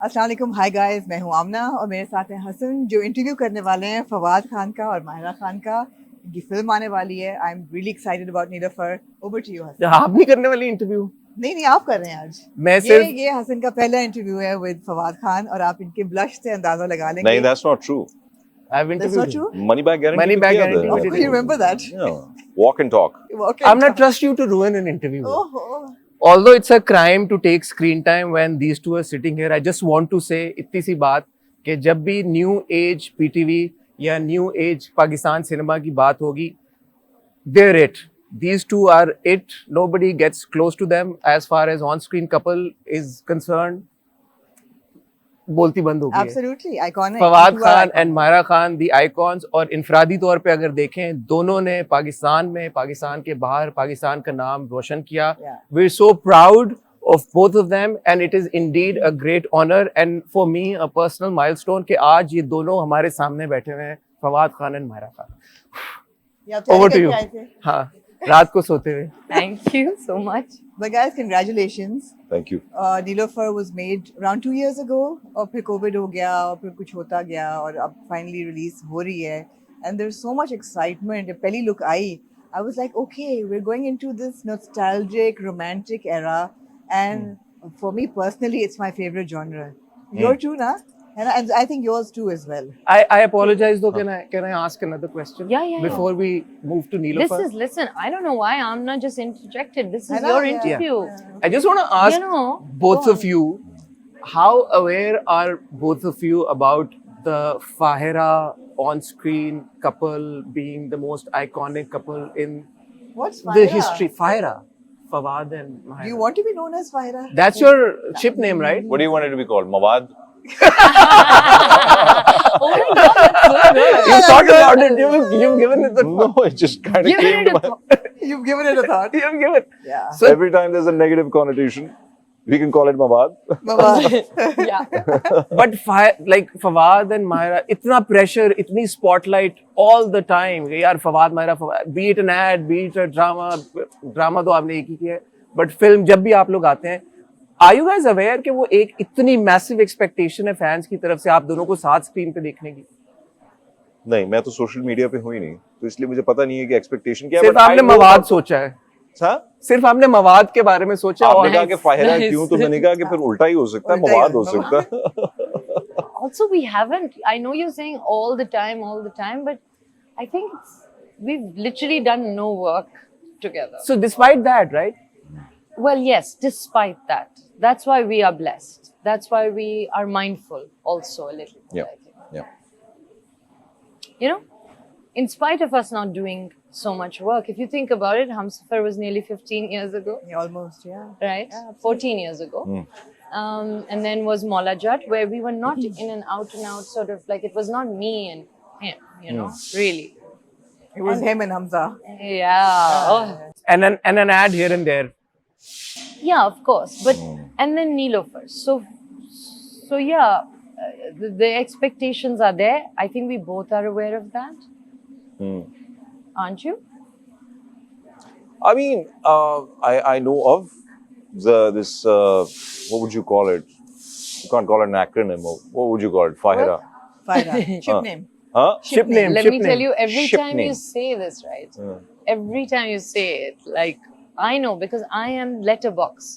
अस्सलाम वालेकुम, hi guys, मैं हूं आमना और मेरे साथ हैं हसन जो इंटरव्यू करने वाले हैं फवाद खान का और माहिरा खान का। इनकी फिल्म आने वाली है। I am really excited about Neelofar. Over to you Hasan. आप नहीं करने वाली इंटरव्यू? नहीं, आप कर रहे हैं आज। मैं ये सिर्फ ये हसन का पहला इंटरव्यू है विद फवाद खान और आप इनके ब्लश से अंदाजा लगा लेंगे। नहीं, that's not true. I've That's interviewed not him. true? Money back guarantee. Money तो back किया guarantee था। we Oh, did you remember that? Yeah. Walk and talk. Okay. I'm not trust you to ruin an interview. Oh, Although it's a crime to take screen time when these two are sitting here, I just want to say इतनी सी बात कि जब भी new age PTV या new age Pakistan cinema की बात होगी, they're it. These two are it. Nobody gets close to them as far as on-screen couple is concerned. बोलती बंद हो गई है। absolutely iconic. Fawad You are Khan iconic. And Maira Khan the icons, और इनफरादी तौर पे अगर देखें दोनों ने पाकिस्तान में, पाकिस्तान के बाहर पाकिस्तान का नाम रोशन किया। Yeah. We are so proud of both of them and it is indeed a great honor and for me a personal milestone कि आज ये दोनों हमारे सामने बैठे हुए हैं, फवाद खान एंड मायरा खान। ये आप तैयारी Over to करके you. आए थे? हाँ, रात को सोते हुए। Thank you so much. But guys, congratulations. Thank you. Nilofer was made around 2 years ago और फिर कोविड हो गया और फिर कुछ होता गया और अब फाइनली रिलीज हो रही है and there's so much excitement. जब पहली look I I was like, okay, we're going into this nostalgic romantic era and for me personally it's my favorite genre. Your too, na? And I think yours too as well. I apologize though, can I ask another question? Yeah. Before we move to Nilofer. Listen, I don't know why I'm not just interjected. This I is know, your yeah. interview. I just want to ask You know, both go of you, how aware are both of you about the Fahira on-screen couple being the most iconic couple in What's the Fahira? history? Fahira, Fawad and Mahira. Do you want to be known as Fahira? That's your ship name, right? What do you want it to be called? Mawad? Oh my God, that's so good. You thought about it. You've given it the No, it just kind of Give came it to a my... thought. You've given it a thought. You've given. Yeah. So Every time there's a negative connotation, we can call it Mawad. Mama. Yeah. but like Fawad and Mahira, इतना pressure, इतनी spotlight all the time. यार Fawad, Mahira, Fawad. Be it an ad, be it a drama तो आपने एक ही किया है. But film जब भी आप लोग आते हैं, are you guys aware कि वो एक इतनी massive expectation है fans की तरफ से आप दोनों को साथ screen पे देखने की? नहीं, मैं तो सोशल मीडिया पे हूँ ही नहीं, तो इसलिए मुझे पता नहीं है कि एक्सपेक्टेशन क्या है। सिर्फ but I आपने know मवाद about- सोचा है। हाँ? सिर्फ आपने मवाद के बारे में सोचा आपने और कहा कि फाहिरा nice. क्यों, तो मैंने कहा कि फिर उल्टा ही हो सकता है, उल्टा ही मवाद हो हो सकता है। Also, we haven't. I know you're saying all the time, but I think we've literally done no work together. So despite that, right? Well, yes, despite that. That's why we are blessed. That's why we are mindful also a little bit, Yeah. I think. Yeah. You know, in spite of us not doing so much work, if you think about it, Hamsafar was nearly 15 years ago, Yeah, almost, yeah. right? Yeah, 14 years ago. And then was Mola Jat, where we were not in an out and out sort of like, it was not me and him, you know, really. It was him and Hamza. Yeah. Oh. And an ad here and there. Yeah, of course. But and then Nilofer. So yeah, the expectations are there. I think we both are aware of that, aren't you? I mean, I know of this what would you call it? You can't call it an acronym. What would you call it? Fahira. Fahira. Ship name. Huh? Ship name. Let ship me name. tell you, every Ship time name. you say this, right? Every time you say it, like I know because I am letterbox.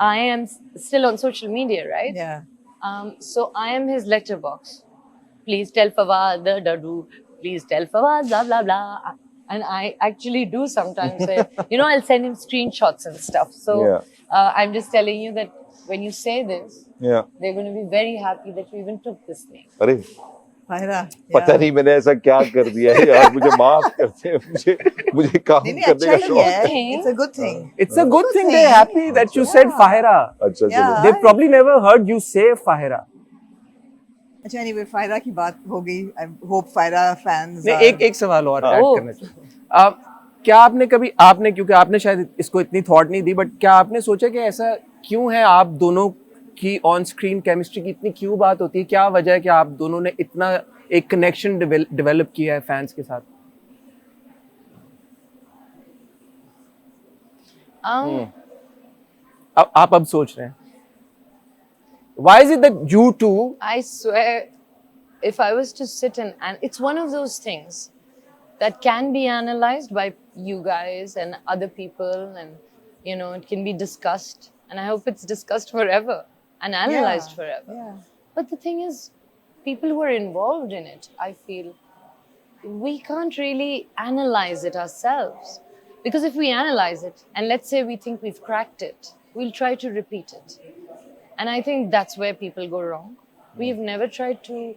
I am still on social media, right? Yeah. So I am his letterbox. Please tell Fawad, da-da-do. Please tell Fawad, blah, blah, blah. And I actually do sometimes say, I'll send him screenshots and stuff. So I'm just telling you that when you say this, Yeah. they're going to be very happy that you even took this name. अरे Fahira. पता नहीं मैंने ऐसा क्या कर दिया है यार, मुझे माफ करते हैं, मुझे काम नहीं, नहीं, करने अच्छा का ही शौक है. है. It's a good thing. It's a good thing they're happy that you said Fahira. अच्छा Yeah. चलो They probably never heard you say Fahira. अच्छा, anyway, Fahira की बात हो गई. I hope Fahira fans. नहीं, एक सवाल और ऐड Oh. करना चाहता हूँ. क्या आपने क्योंकि आपने शायद इसको इतनी थॉट नहीं दी, बट क्या आपने सोचा कि ऐसा क्यों है, आप दोनों की ऑन स्क्रीन केमिस्ट्री की इतनी क्यों बात होती है, क्या वजह है कि आप दोनों ने इतना एक कनेक्शन डेवलप किया है फैंस के साथ? Um, आप सोच रहे हैं? Why is it that you two? I swear, if I was to sit and it's one of those things that can be analyzed by you guys and other people, and it can be discussed, and I hope it's discussed forever and analyzed forever. Yeah. But the thing is, people who are involved in it, I feel, we can't really analyze it ourselves. Because if we analyze it, and let's say we think we've cracked it, we'll try to repeat it. And I think that's where people go wrong. We've never tried to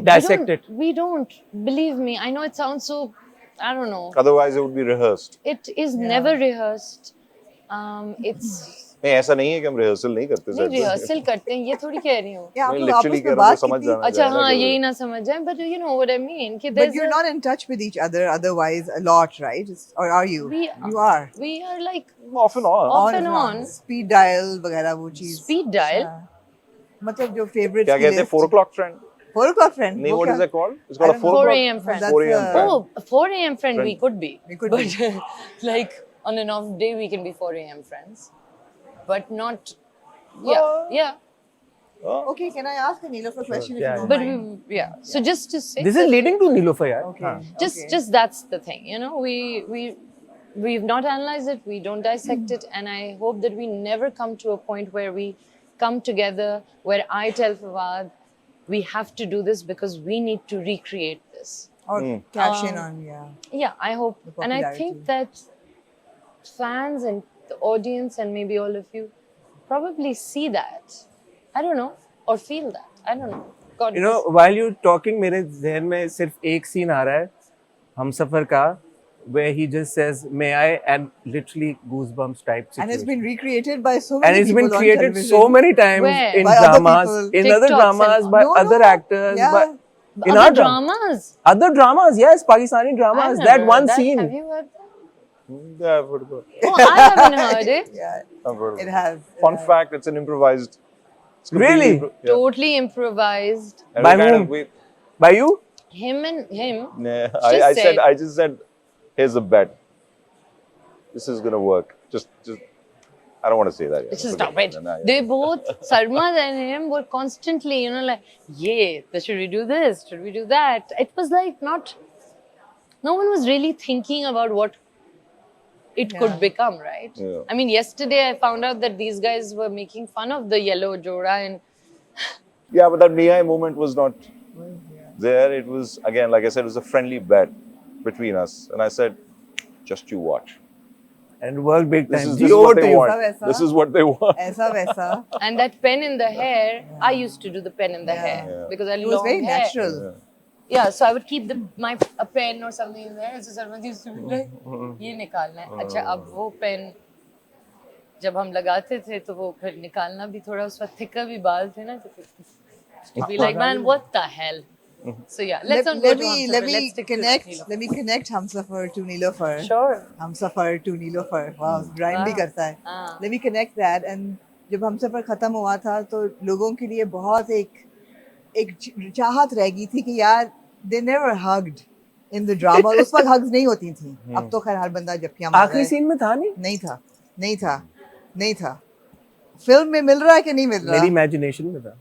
Dissect it. We don't. Believe me, I know it sounds so, I don't know. Otherwise, it would be rehearsed. It is never rehearsed. It's नहीं ऐसा नहीं है कि हम rehearsal नहीं करते नहीं sir rehearsal करते हैं ये थोड़ी कह रही हूँ Yeah, मैं आप लोग literally आपस कह में रहा हूँ बात तो समझ कितनी- जाना अच्छा चाहिए ना हाँ कि- यही ना समझ जाए but you know what I mean कि But there's you're not in touch with each other otherwise a lot, right? Or are you? We are. we are like off and on. off and on. Speed dial वगैरह वो चीज. Speed dial? अच्छा. मतलब जो favorites क्या की कहते हैं list. 4 o'clock friend 4 o'clock friend. नहीं वो what क्या? is it called it's called I a don't 4 4 o'clock a.m. friend. That's 4 a.m. friend. Oh, 4 a.m. friend we Friend. could be. We could but like on an off day we can be 4 a.m. friends. But not yeah. Okay, can I ask a Neelofer question if Yeah, you don't But mind? so just to say This is leading to Nilofer, yaar. Okay. हाँ. just that's the thing, we've not analyzed it, we don't dissect it, and I hope that we never come to a point where we come together where I tell Fawad we have to do this because we need to recreate this. Or cash in on, Yeah, I hope, The and I popularity. think that fans and the audience and maybe all of you probably see that, I don't know, or feel that, I don't know. God You know, while you're talking, मेरे ज़हन में सिर्फ एक scene आ रहा है हमसफर का, where he just says may I, and literally goosebumps type situation. and it's been recreated by so And many it's people been on created television. so many times Where? in By other dramas, people. in other TikToks dramas, and- by No, other no. actors, Yeah. by in Other our dramas. Other dramas, yes, Pakistani I've dramas. never That heard one that. scene. Have you heard that? Yeah, I've heard about it. Oh, I haven't heard it. Yeah, I've heard of it it. has. Fun fact, it's an improvised. It's completely Really? yeah. Totally improvised. And By we kind whom? of- we- By you? Him and him. Nah, Just say- I just said, here's a bet. This is gonna work. Just, I don't want to say that. Just Forget stop it. Nah, yeah. They both, Sarmad and him, were constantly, like, yeah, should we do this? Should we do that? It was like no one was really thinking about what it could become, right? Yeah. I mean, yesterday I found out that these guys were making fun of the yellow Jora, and Yeah, but that Mia moment was not there. It was, again, like I said, it was a friendly bet between us. And I said, just you watch. And work big This time. is Geo what to they you. want. Waisa. This is what they want. Aisa waisa. and that pen in the hair, I used to do the pen in the hair Yeah. because I It was long very hair. natural. Yeah. Yeah, so I would keep a pen or something in there. So Sarmad used to be like, ये निकालना है. अच्छा अब वो pen जब हम लगाते थे तो वो फिर निकालना भी थोड़ा उस वक्त थिकर भी बाल थे ना तो फिर to be like man what the hell. So yeah, let's not go let to me Hamsafar, let me let's stick to connect Neelofer. let me connect Hamsafar to Neelofer. Sure. Hamsafar to Neelofer. Wow, rhyme भी Wow. करता है. हाँ. Let me connect that. And जब हमसफर खत्म हुआ था तो लोगों के लिए बहुत एक चाहत रह गई थी कि यार they never hugged in the drama. उस वक्त hugs नहीं होती थी. अब तो खैर हर बंदा जबकि हम आखिरी सीन में था नहीं? नहीं था. फिल्म में मिल रहा है कि नहीं मिल रहा? मेरी imagination में था.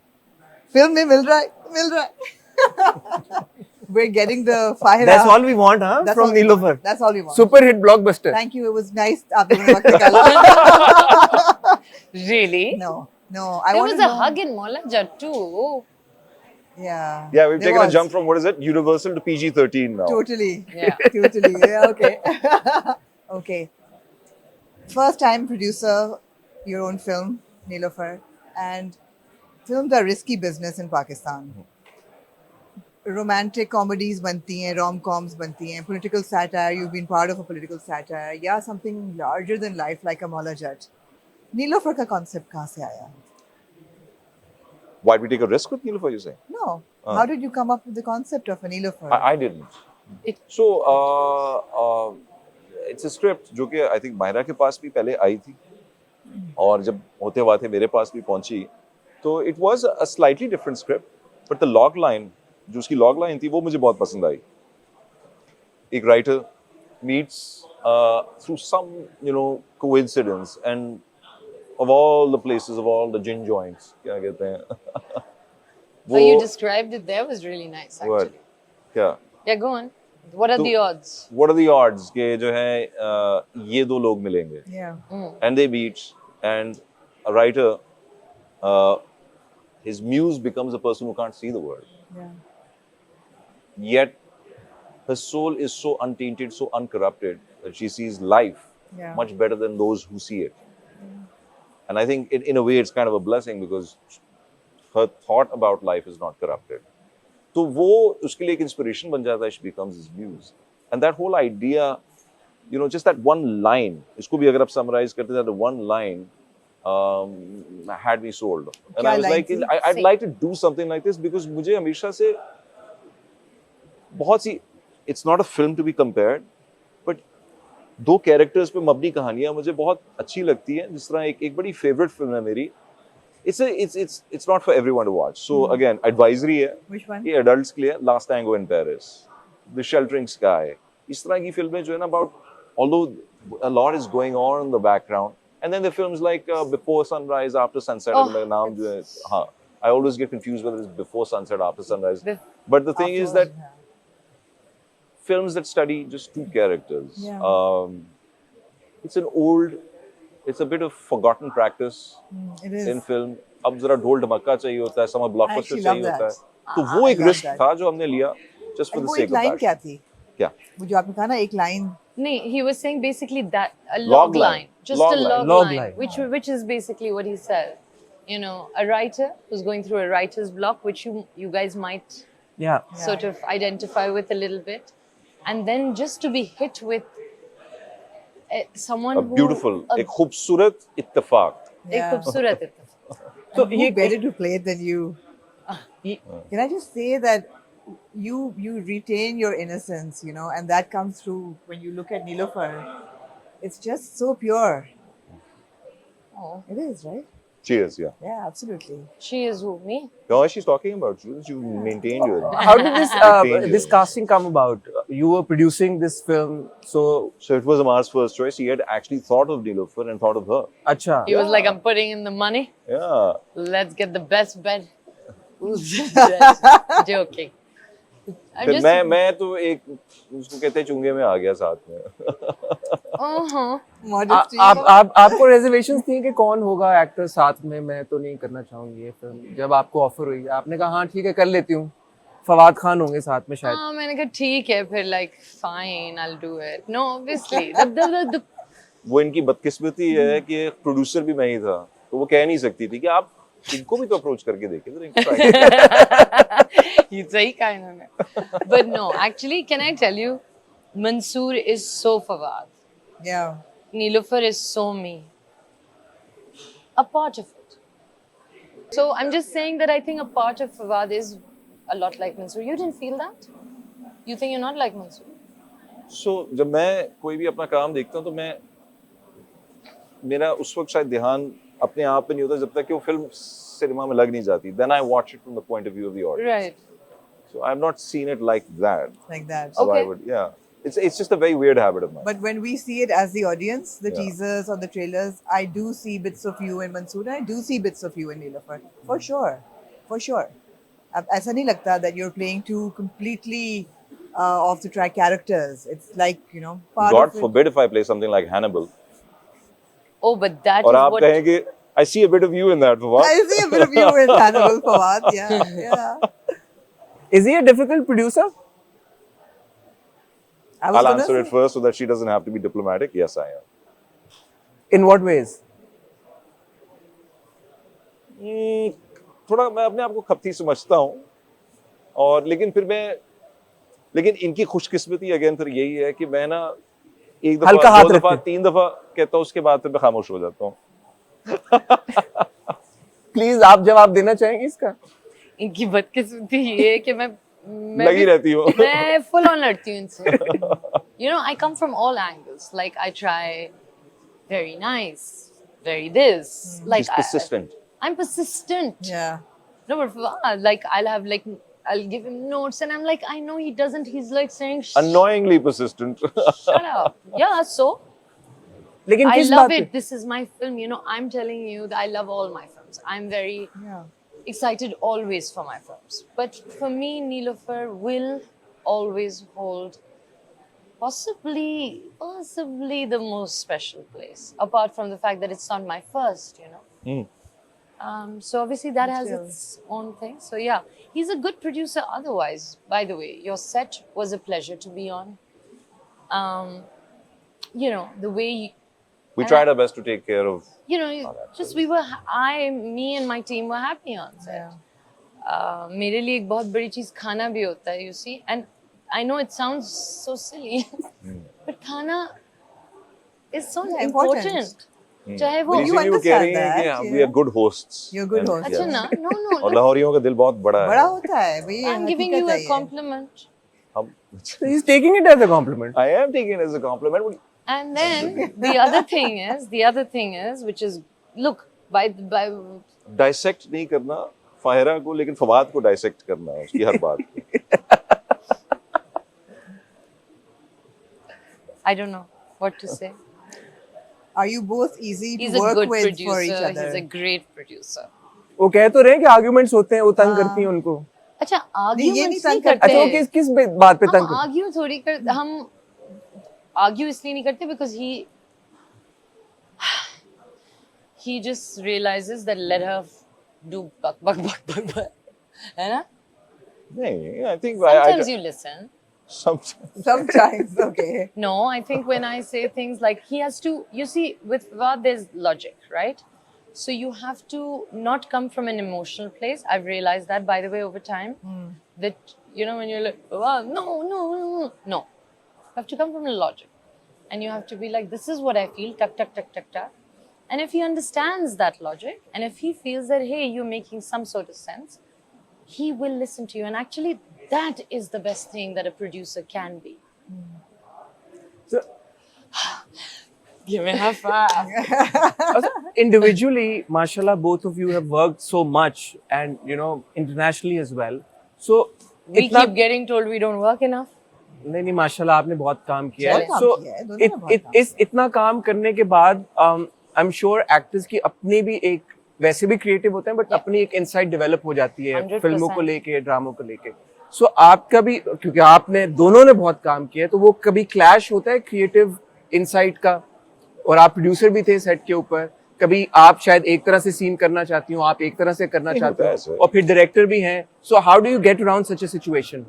फिल्म में मिल रहा है. We're getting the fire. That's all we want, huh? That's From all we Nilofer. want. That's all we want. Super hit blockbuster. Thank you. It was nice. आप लोगों ने वक्त निकाला. Really? No. I There want was to a know. hug in Moulaja too. Yeah. Yeah, we've There taken a was. jump from, what is it, Universal to PG-13 now. Totally. Yeah. Totally. Yeah, okay. Okay. First time producer, your own film, Neelofer. And films are risky business in Pakistan. Romantic comedies बनती हैं, rom-coms बनती हैं, political satire, you've been part of a political satire, yeah, something larger than life like a Maula Jat. Neelofer का concept कहाँ से आया? Why'd we take a risk with Nilofer, you say? No. How did you come up with the concept of a Neelofer? I didn't. So, it's a script जो कि I think Myra के पास भी पहले आई थी और जब होते वाते मेरे पास भी पहुंची तो it was a slightly different script but the log line जो उसकी log line थी वो मुझे बहुत पसंद आई. एक writer meets through some coincidence and of all the places, of all the gin joints, क्या कहते हैं? Oh, you described it there was really nice What? actually. क्या? Yeah, go on. What are तो- the odds? What are the odds कि जो है ये दो लोग मिलेंगे Yeah. and they meet and a writer, uh, his muse becomes a person who can't see the world. Yeah. Yet her soul is so untainted, so uncorrupted that she sees life Yeah. much better than those who see it. And I think in a way it's kind of a blessing because her thought about life is not corrupted. तो वो उसके लिए एक inspiration बन जाता है, she becomes his muse. And that whole idea, you know, just that one line, इसको भी अगर आप summarize करते हैं, that one line had me sold. And I was line like, थी? I'd like to do something like this because मुझे हमेशा से बहुत सी, it's not a film to be compared, but दो कैरेक्टर्स पे मबनी कहानियां मुझे बहुत अच्छी लगती हैं. जिस तरह एक बड़ी फेवरेट फिल्म है मेरी. It's not for everyone to watch. So again, advisory है. Which one? ये adults के लिए Last Tango in Paris, The Sheltering Sky. इस तरह की फिल्में जो है ना, about although a lot is going on in the background, and then the films like Before Sunrise, After Sunset. Oh, मेरा नाम जो है, हाँ, I always get confused whether it's Before Sunset, After Sunrise. But the thing is that films that study just two characters. Yeah. It's a bit of forgotten practice It is. in film. अब जरा ढोल ढमक्का चाहिए होता है, summer blockbuster actually चाहिए love होता है. that. तो वो एक love रिस्क that. था जो हमने लिया just for And the वो sake एक of लाइन that. क्या थी? क्या? वो जो आपने कहा ना एक line. No, he was saying basically that a Log log line. line, just Log a line. log, Log line, line. which is basically what he said. You know, a writer who's going through a writer's block, which you guys might Yeah. sort of identify with a little bit, and then just to be hit with someone A beautiful, who, एक खूबसूरत इत्तेफाक. एक Yeah. खूबसूरत इत्तेफाक. So Who better to play it than you? Can I just say that you retain your innocence, you know, and that comes through when you look at Niloufar. It's just so pure. Oh, It is, right? Cheers, yeah. Yeah, absolutely. she is who, me? No, she's talking about you. You maintained your. How did this Retained this your- casting come about? You were producing this film, so So it was Amar's first choice. He had actually thought of Niloufar and thought of her. acha. He was like, I'm putting in the money. Yeah. Let's get the best bed. Who's just joking? I'm फिर just. मैं तो एक उसको कहते हैं चुंगे में आ गया साथ में. Uh-huh. Modesty. आपको reservations थी कि कौन होगा एक्टर साथ में? मैं तो नहीं करना चाहूंगी ये फिल्म. जब आपको ऑफर हुई, आपने कहा हाँ ठीक है कर लेती हूँ. फवाद खान होंगे साथ में शायद. हाँ मैंने कहा ठीक है फिर like fine I'll do it. No, obviously the वो इनकी बदकिस्मती है कि प्रोड्यूसर भी मैं ही था, तो वो कह नहीं सकती थी कि आप इनको भी तो अप्रोच करके देखें. तो इनको try करें. ये सही कहा इन्होंने. But no, actually, can I tell you, Mansoor is so Fawad. Yeah. Niloufar is so me. A part of it. So I'm just saying that I think a part of Fawad is a lot like Mansoor. You didn't feel that? You think you're not like Mansoor? So जब मैं कोई भी अपना काम देखता हूँ तो मैं मेरा उस वक्त शायद ध्यान अपने आप पे नहीं होता जब तक कि वो फिल्म सिनेमा में लग नहीं जाती. Then I watch it from the point of view of the audience. Right. So I've not seen it like that. Like that. So I Okay. would, yeah. It's just a very weird habit of mine. But when we see it as the audience, the Yeah. teasers or the trailers, I do see bits of you in Mansoor. I do see bits of you in Niloufar. For sure. For sure. अब ऐसा नहीं लगता that you're playing two completely off the track characters. It's like, you know, part God of it. forbid if I play something like Hannibal. Oh, but that और is आप what. कहेंगे I see a bit of you in that. Fawad. I see a bit of you in Hannibal Fawad. Yeah, yeah. Is he a difficult producer? I was I'll gonna answer say- it first so that she doesn't have to be diplomatic. Yes, I am. In what ways? थोड़ा मैं अपने आप को खपती समझता हूँ और लेकिन इनकी खुशकिस्मती अगेन फिर यही है कि मैं ना एक हल्का दफा हाथ दो दफा रखते। 3 दफा कहता हूँ उसके बाद फिर मैं खामोश हो जाता हूँ. प्लीज आप जवाब देना चाहेंगे इसका? इनकी बदकिस्मती ये है कि मैं लगी भी- रहती हूँ. मैं full on लड़ती हूँ इनसे. You know, I come from all angles. Like I try very nice, very this. Like She's persistent. I'm persistent. Yeah. No, but like I'll give him notes and I'm like, I know he doesn't. He's like saying, Annoyingly persistent. shut up. Yeah, so लेकिन I किस love बात पे? it. This is my film. You know, I'm telling you that I love all my films. I'm very Yeah. excited always for my films. But for me, Neelofer will always hold possibly the most special place. Apart from the fact that it's not my first, you know. Hmm. So obviously that But has still. its own thing. So yeah, he's a good producer. Otherwise, by the way, your set was a pleasure to be on. You know the way We and tried our best to take care of. you know that just film. we were me and my team were happy on set. Yeah. मेरे लिए एक बहुत बड़ी चीज खाना भी होता है, you see, and I know it sounds so silly, but खाना is so Yeah, important. important. चाहे वो But you इसीलिए वो कह रही understand हैं कि that, हाँ, yeah. we are good hosts. You're good And- host. अच्छा yeah. ना, no, और लाहौरियों का दिल बहुत बड़ा बड़ा है. होता है भाई, ये I'm giving you हकीकत a है ये. compliment. हम So he's taking it as a compliment. I am taking it as a compliment. But And then the other thing is, which is, look, by dissect नहीं करना फाहिरा को, लेकिन फवाद को dissect करना है उसकी हर बात को. I don't know what to say. Are you both easy He's to a work good with producer. for each other? He's a great producer. वो कह तो रहे हैं कि आर्ग्यूमेंट्स होते हैं, वो तंग करती हैं उनको. अच्छा, नहीं, ये नहीं arguments तंग नहीं करते। अच्छा वो करते। किस बात पे तंग हम करते? argue थोड़ी कर, हम argue इसलिए नहीं करते because he just realizes that let her do bak, है ना? नहीं, I think Sometimes you listen. sometimes. Sometimes, okay. No, I think when I say things like he has to, you see, with Fawad, there's logic, right? So you have to not come from an emotional place. I've realized that, by the way, over time, that, you know, when you're like, Fawad, no. You have to come from the logic. And you have to be like, this is what I feel, tuck. And if he understands that logic, and if he feels that, hey, you're making some sort of sense, he will listen to you. And actually, that is the best thing that a producer can be. So, Give me a high five. individually, mashallah, both of you have worked so much, and you know, internationally as well. So, We इतना keep getting told we don't work enough. नहीं माशाल्लाह आपने बहुत काम किया है. बहुत So, काम किया है, दोनों ने बहुत काम इस इतना काम करने के बाद, I'm sure एक्टर्स की अपनी भी एक, वैसे भी क्रिएटिव होते हैं, बट अपनी एक इनसाइट डेवलप हो जाती है 100%. फिल्मों को लेके, ड्रामों को लेके. सो आपका भी, क्योंकि आपने दोनों ने बहुत काम किया है, तो वो कभी क्लैश होता है क्रिएटिव इनसाइट का, और आप प्रोड्यूसर भी थे सेट के ऊपर. कभी आप शायद एक तरह से सीन करना चाहती हो, आप एक तरह से करना नहीं चाहते होता है हो, ऐसे. और फिर डायरेक्टर भी हैं. So how do you get around such a situation?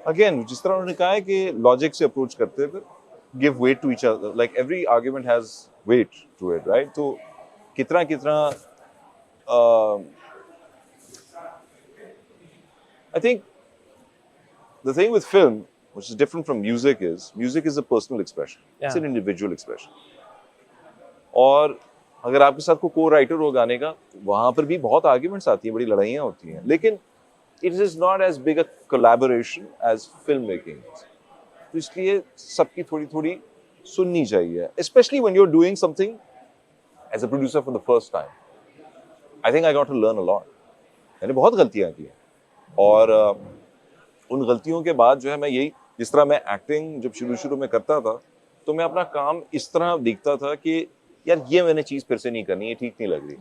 Again, जिस तरह उन्होंने कहा है कि लॉजिक से अप्रोच करते हैं, give weight to each other. Like every argument has weight to it, right? तो कितना I think the thing with film, which is different from music is a personal expression. It's an individual expression. और अगर आपके साथ कोई को-राइटर हो गाने का, वहाँ पर भी बहुत आर्ग्यूमेंट्स आती हैं, बड़ी लड़ाइयाँ होती हैं. लेकिन it is not as big a collaboration as filmmaking is. तो इसलिए सबकी थोड़ी सुननी चाहिए, especially when you're doing something as a producer for the first time. I think I got to learn a lot. मैंने बहुत गलतियाँ की हैं, और उन गलतियों के बाद जो है मैं यही, जिस तरह मैं एक्टिंग जब शुरू में करता था, तो मैं अपना काम इस तरह देखता था कि यार ये मैंने चीज़ फिर से नहीं करनी, ये ठीक नहीं लग रही.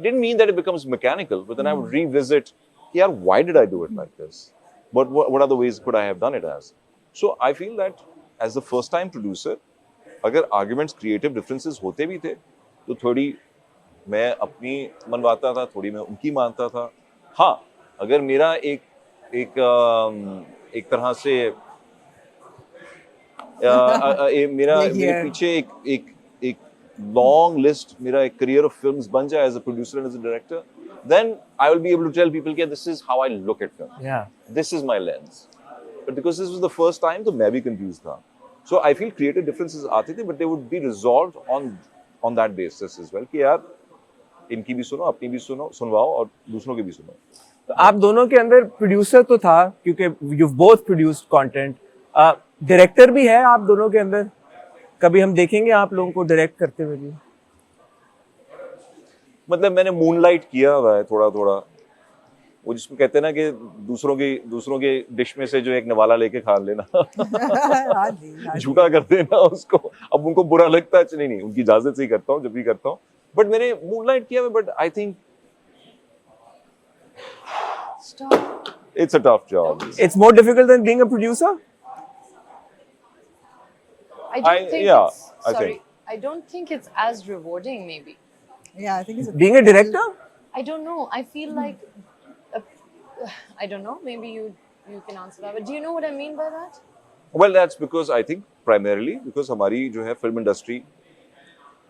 Didn't mean that it becomes mechanical, but then I would revisit, yeah, why did I do it like this? But what other ways could I have done it as? So I feel that as the first time producer, अगर arguments, creative differences होते भी थे, तो थोड़ी मैं अपनी मनवाता था, थोड़ी मैं उनकी मानता था. हाँ, अगर मेरा एक तरह से मेरे पीछे एक long list, मेरा एक career of films बन जाए as a producer and as a director, then I will be able to tell people कि this is how I look at film. Yeah. This is my lens. But because this was the first time, तो मैं भी confused था. So I feel creative differences आते थे, but they would be resolved on that basis as well. कि यार इनकी भी सुनो, अपनी भी सुनो, सुनवाओ, और दूसरों की भी सुनो. तो आप दोनों के अंदर प्रोड्यूसर तो था, क्योंकि you both produced content. Director भी है आप दोनों के अंदर. कभी हम देखेंगे आप लोगों को डायरेक्ट करते हुए भी? मतलब मैंने मूनलाइट किया हुआ है थोड़ा. वो जिसको कहते हैं ना कि दूसरों के डिश में से जो एक निवाला लेके खा लेना हाँ जी। झूठा कर देना उसको, अब उनको बुरा लगता है, नहीं उनकी इजाजत से ही करता हूँ जब भी करता हूँ, बट मैंने मूनलाइट किया, but I think Stop. it's a tough job. It's more difficult than being a producer. I don't think yeah, it's, I sorry, think. I don't think it's as rewarding maybe. Yeah, I think it's Being a director. I don't know. I feel like I don't know. Maybe you can answer that. But do you know what I mean by that? Well, that's because I think primarily because हमारी जो है film industry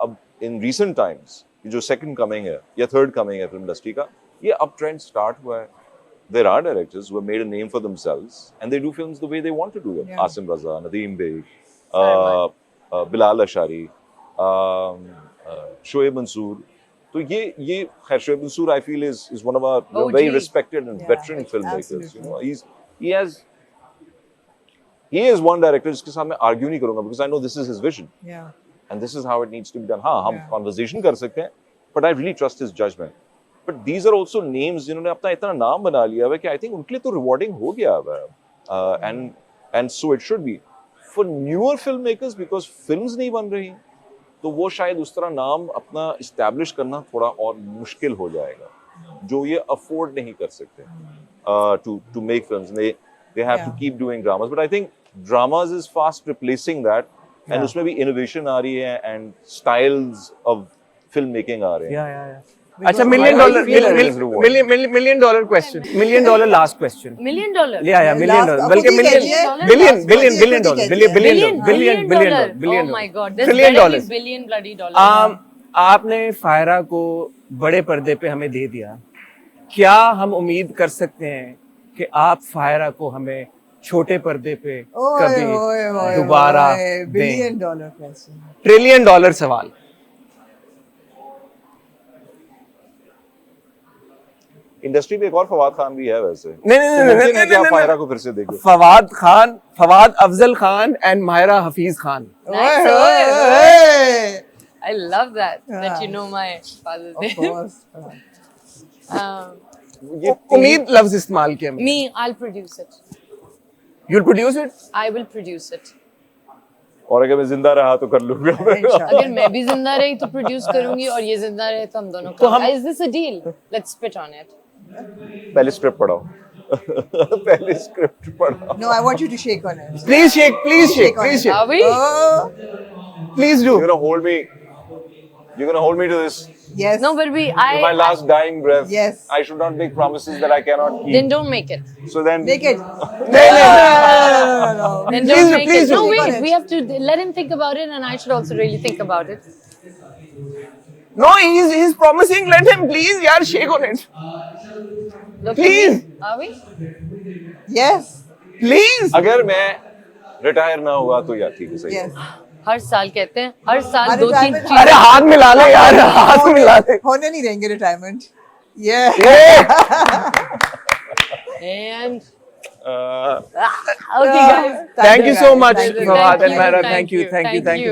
अब in recent times ये जो second coming है या third coming है film industry का, ये uptrend start हुआ है. There are directors who have made a name for themselves and they do films the way they want to do them. Yeah. Asim Raza, Nadeem Beg, Bilal Ashari, Shoaib Mansoor. So ये खैर Shoaib Mansoor I feel is one of our very OG. respected and Yeah, veteran filmmakers. absolutely. You know, he is one director जिसके साथ मैं argue नहीं करूँगा because I know this is his vision yeah. and this is how it needs to be done. हाँ हम Yeah. conversation कर सकते हैं but I really trust his judgment. But these are also names जिन्होंने अपना इतना नाम बना लिया है कि I think उनके लिए तो rewarding हो गया है and so it should be for newer filmmakers because films नहीं बन रही तो वो शायद उस तरह नाम अपना establish करना थोड़ा और मुश्किल हो जाएगा जो ये afford नहीं कर सकते to make films. They have to Yeah. keep doing dramas, but I think dramas is fast replacing that and Yeah. उसमें भी innovation आ रही है and styles of filmmaking आ रहे हैं. Yeah. अच्छा, Because $1 I feel that it is rewarding. million dollar question. $1 million last question. $1 million. Yeah, $1 million. Last- बल्कि खुद ही million, कहिए। billion Last dollar, question, billion $1 Oh my God, there's $1 better billion. be billion bloody dollars. आपने फायरा को बड़े पर्दे पे हमें दे दिया, क्या हम उम्मीद कर सकते हैं कि आप फायरा को हमें छोटे पर्दे पे कभी दोबारा दें? $1 billion question. $1 trillion सवाल. इंडस्ट्री में एक और फवाद खान भी है वैसे. नहीं तो मुमकिन है कि आप फायरा को फिर से देखें. Fawad Afzal Khan and Mahira Hafeez Khan. Nice. Oy, oy, oy. I love that Yeah. you know my father's Of name. course. ये उम्मीद लफ्ज इस्तेमाल किया. Me, I'll produce it. You'll produce it? I will produce it. और अगर मैं जिंदा रहा तो कर लूंगा. Inshallah. अगर मैं भी जिंदा रही तो प्रोड्यूस करूंगी और ये जिंदा रहे तो हम दोनों तो हम- Is this a deal? Let's spit on it. पहले स्क्रिप्ट पढ़ाओ. पहले स्क्रिप्ट पढ़ाओ. No, I want you to shake on it. Please shake, please shake, on please it. shake. Are we? Oh, Please You're do. gonna hold me. You're gonna hold me to this. yes. No, but To my last dying breath. Yes. I should not make promises that I cannot keep. then don't make it. So then. Make it. नहीं, नहीं. No. Then Please don't do, make please it. do. No, Click on wait. it. We have to let him think about it, and I should also really think about it. No, he's promising. Let him please, यार, shake on it. Look Please. at me. Are we? Yes. Please. अगर मैं retire ना हुआ तो यार ठीक है सही. Yes. हर साल कहते हैं हर साल हर 2-3 retirement- चीजें अरे हाथ मिला ले यार, हाथ मिला ले. होने नहीं देंगे retirement. Yeah. and Uh, okay guys. Thank you so much, Thank you. Fawad and Thank you, Mahira. thank Thank you, you, thank you, thank thank you. you.